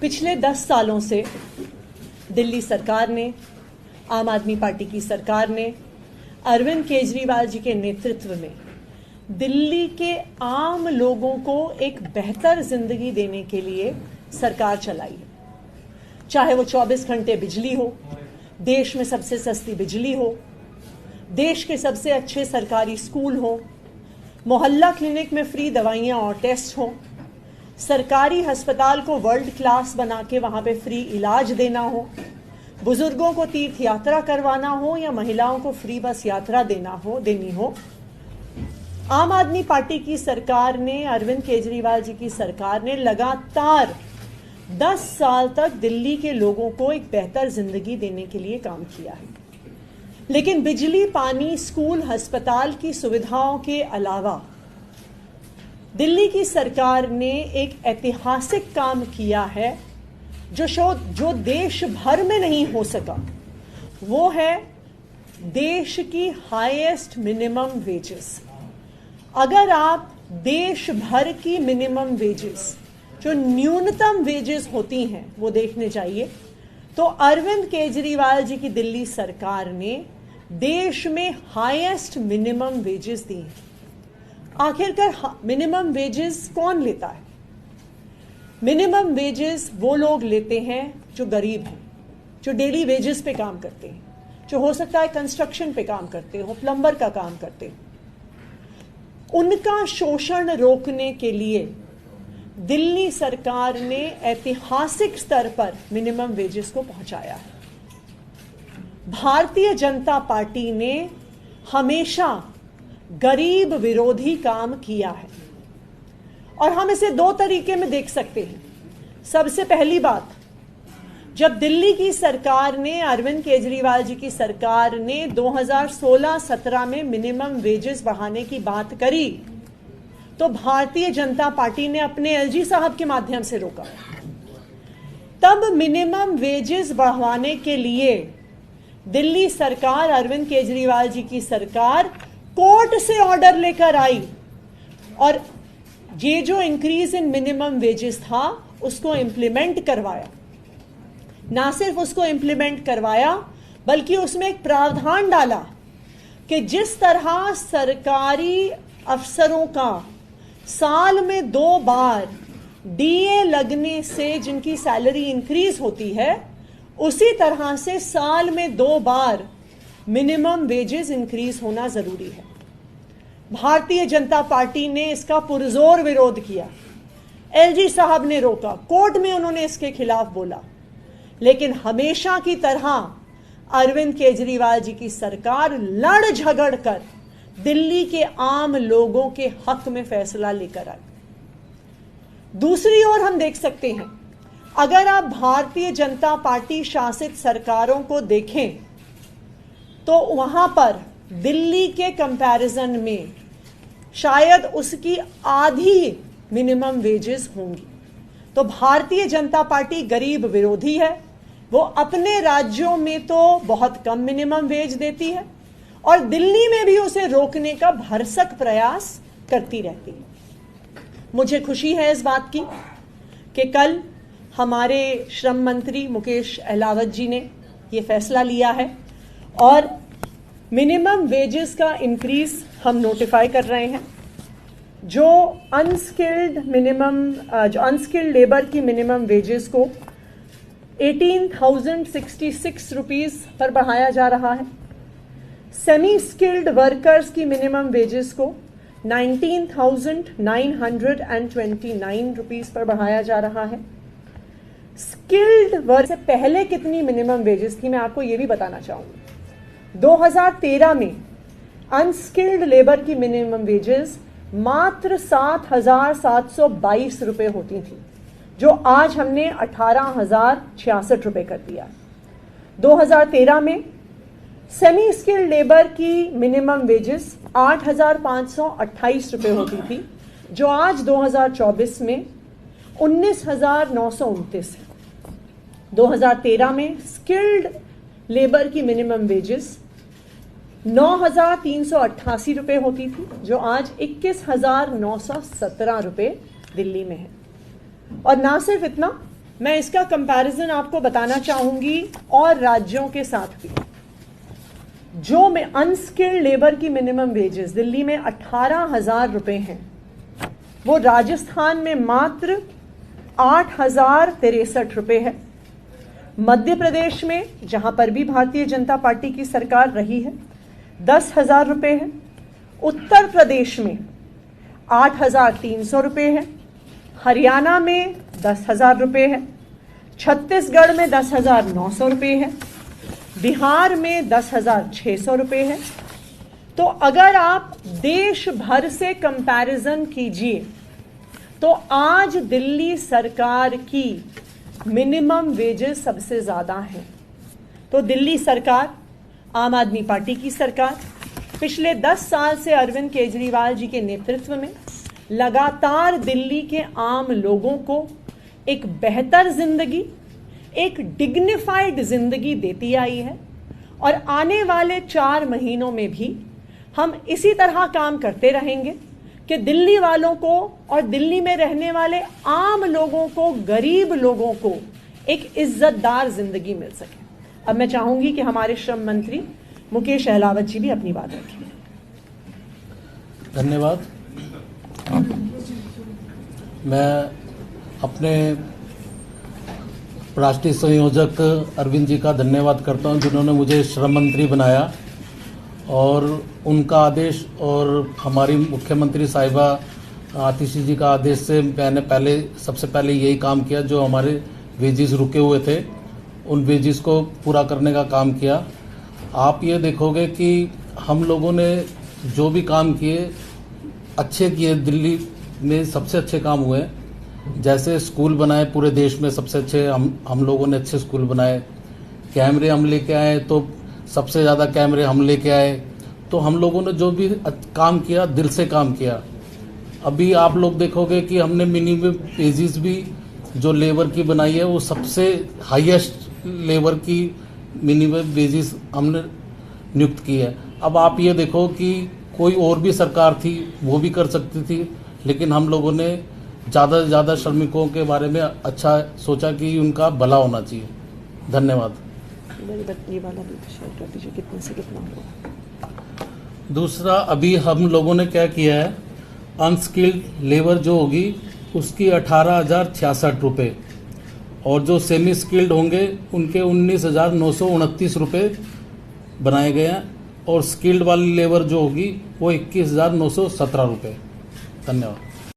पिछले 10 सालों से दिल्ली सरकार ने, आम आदमी पार्टी की सरकार ने, अरविंद केजरीवाल जी के नेतृत्व में दिल्ली के आम लोगों को एक बेहतर जिंदगी देने के लिए सरकार चलाई है। चाहे वो 24 घंटे बिजली हो, देश में सबसे सस्ती बिजली हो, देश के सबसे अच्छे सरकारी स्कूल हो, मोहल्ला क्लिनिक में फ्री दवाइयाँ और टेस्ट हो, सरकारी अस्पताल को वर्ल्ड क्लास बना के वहाँ पे फ्री इलाज देना हो, बुजुर्गों को तीर्थ यात्रा करवाना हो या महिलाओं को फ्री बस यात्रा देनी हो। आम आदमी पार्टी की सरकार ने, अरविंद केजरीवाल जी की सरकार ने लगातार 10 साल तक दिल्ली के लोगों को एक बेहतर जिंदगी देने के लिए काम किया है। लेकिन बिजली, पानी, स्कूल, अस्पताल की सुविधाओं के अलावा दिल्ली की सरकार ने एक ऐतिहासिक काम किया है जो देश भर में नहीं हो सका। वो है देश की हाईएस्ट मिनिमम वेजेस। अगर आप देश भर की मिनिमम वेजेस, जो न्यूनतम वेजेस होती हैं, वो देखने चाहिए तो अरविंद केजरीवाल जी की दिल्ली सरकार ने देश में हाईएस्ट मिनिमम वेजेस दी हैं। आखिरकार मिनिमम वेजेस कौन लेता है? मिनिमम वेजेस वो लोग लेते हैं जो गरीब हैं, जो डेली वेजेस पे काम करते हैं, जो हो सकता है कंस्ट्रक्शन पे काम करते हो, प्लम्बर का काम करते हो। उनका शोषण रोकने के लिए दिल्ली सरकार ने ऐतिहासिक स्तर पर मिनिमम वेजेस को पहुंचाया है। भारतीय जनता पार्टी ने हमेशा गरीब विरोधी काम किया है और हम इसे 2 तरीके में देख सकते हैं। सबसे पहली बात, जब दिल्ली की सरकार ने, अरविंद केजरीवाल जी की सरकार ने 2016-17 में मिनिमम वेजेस बढ़ाने की बात करी तो भारतीय जनता पार्टी ने अपने एलजी साहब के माध्यम से रोका। तब मिनिमम वेजेस बढ़ाने के लिए दिल्ली सरकार, अरविंद केजरीवाल जी की सरकार कोर्ट से ऑर्डर लेकर आई और ये जो इंक्रीज इन मिनिमम वेजेस था उसको इंप्लीमेंट करवाया। ना सिर्फ उसको इंप्लीमेंट करवाया बल्कि उसमें एक प्रावधान डाला कि जिस तरह सरकारी अफसरों का साल में 2 बार डीए लगने से जिनकी सैलरी इंक्रीज होती है, उसी तरह से साल में 2 बार मिनिमम वेजेस इंक्रीज होना जरूरी है। भारतीय जनता पार्टी ने इसका पुरजोर विरोध किया। एलजी साहब ने रोका, कोर्ट में उन्होंने इसके खिलाफ बोला, लेकिन हमेशा की तरह अरविंद केजरीवाल जी की सरकार लड़ झगड़ कर दिल्ली के आम लोगों के हक में फैसला लेकर आई। दूसरी ओर हम देख सकते हैं, अगर आप भारतीय जनता पार्टी शासित सरकारों को देखें तो वहां पर दिल्ली के कंपैरिजन में शायद उसकी आधी मिनिमम वेजेस होंगी। तो भारतीय जनता पार्टी गरीब विरोधी है। वो अपने राज्यों में तो बहुत कम मिनिमम वेज देती है और दिल्ली में भी उसे रोकने का भरसक प्रयास करती रहती है। मुझे खुशी है इस बात की कि कल हमारे श्रम मंत्री मुकेश अहलावत जी ने ये फैसला लिया है और मिनिमम वेजेस का इंक्रीज हम नोटिफाई कर रहे हैं। जो अनस्किल्ड लेबर की मिनिमम वेजेस को 18,066 रुपीस पर बढ़ाया जा रहा है। सेमी स्किल्ड वर्कर्स की मिनिमम वेजेस को 19,929 रुपीस पर बढ़ाया जा रहा है। स्किल्ड वर्क से पहले कितनी मिनिमम वेजेस थी, मैं आपको ये भी बताना चाहूंगी। 2013 में अनस्किल्ड लेबर की मिनिमम वेजेस मात्र 7,722 रुपए होती थी, जो आज हमने 18,066 रुपए कर दिया। 2013 में सेमी स्किल्ड लेबर की मिनिमम वेजेस 8,528 रुपए होती थी, जो आज 2024 में 19,929 है। 2013 में स्किल्ड लेबर की मिनिमम वेजेस 9,388 रुपए होती थी, जो आज 21,917 रुपए दिल्ली में है। और ना सिर्फ इतना, मैं इसका कंपैरिजन आपको बताना चाहूंगी और राज्यों के साथ भी। जो में अनस्किल्ड लेबर की मिनिमम वेजेस दिल्ली में 18,000 रुपए हैं, वो राजस्थान में मात्र 8,063 रुपए है। मध्य प्रदेश में, जहां पर भी भारतीय जनता पार्टी की सरकार रही है, 10,000 रुपए है। उत्तर प्रदेश में 8,300 रुपए है। हरियाणा में 10,000 रुपए है। छत्तीसगढ़ में 10,900 रुपए है। बिहार में 10,600 रुपए है। तो अगर आप देश भर से कंपैरिजन कीजिए तो आज दिल्ली सरकार की मिनिमम वेजेस सबसे ज्यादा है। तो दिल्ली सरकार, आम आदमी पार्टी की सरकार, पिछले 10 साल से अरविंद केजरीवाल जी के नेतृत्व में लगातार दिल्ली के आम लोगों को एक बेहतर जिंदगी, एक डिग्निफाइड जिंदगी देती आई है। और आने वाले 4 महीनों में भी हम इसी तरह काम करते रहेंगे कि दिल्ली वालों को और दिल्ली में रहने वाले आम लोगों को, गरीब लोगों को एक इज्जतदार जिंदगी मिल सके। अब मैं चाहूंगी कि हमारे श्रम मंत्री मुकेश अहलावत जी भी अपनी बात रखें। धन्यवाद। मैं अपने राष्ट्रीय संयोजक अरविंद जी का धन्यवाद करता हूं, जिन्होंने मुझे श्रम मंत्री बनाया। और उनका आदेश और हमारी मुख्यमंत्री साहिबा आतिशी जी का आदेश से मैंने सबसे पहले यही काम किया। जो हमारे वेजेस रुके हुए थे, उन वेजेस को पूरा करने का काम किया। आप ये देखोगे कि हम लोगों ने जो भी काम किए अच्छे किए। दिल्ली में सबसे अच्छे काम हुए। जैसे स्कूल बनाए, पूरे देश में सबसे अच्छे हम लोगों ने अच्छे स्कूल बनाए। कैमरे हम लेके आए तो सबसे ज़्यादा कैमरे हम लेके आए। तो हम लोगों ने जो भी काम किया, दिल से काम किया। अभी आप लोग देखोगे कि हमने मिनिमम वेजेस भी जो लेबर की बनाई है, वो सबसे हाईएस्ट लेबर की मिनिमम वेजेस हमने नियुक्त की है। अब आप ये देखो कि कोई और भी सरकार थी, वो भी कर सकती थी, लेकिन हम लोगों ने ज़्यादा से ज़्यादा श्रमिकों के बारे में अच्छा सोचा कि उनका भला होना चाहिए। धन्यवाद। ये वाला भी शेयर कर दीजिए, कितने से कितना होगा। दूसरा, अभी हम लोगों ने क्या किया है, अनस्किल्ड लेबर जो होगी उसकी 18,066 रुपये, और जो सेमी स्किल्ड होंगे उनके 19,929 रुपये बनाए गए हैं। और स्किल्ड वाली लेबर जो होगी वो 21,917 रुपये। धन्यवाद।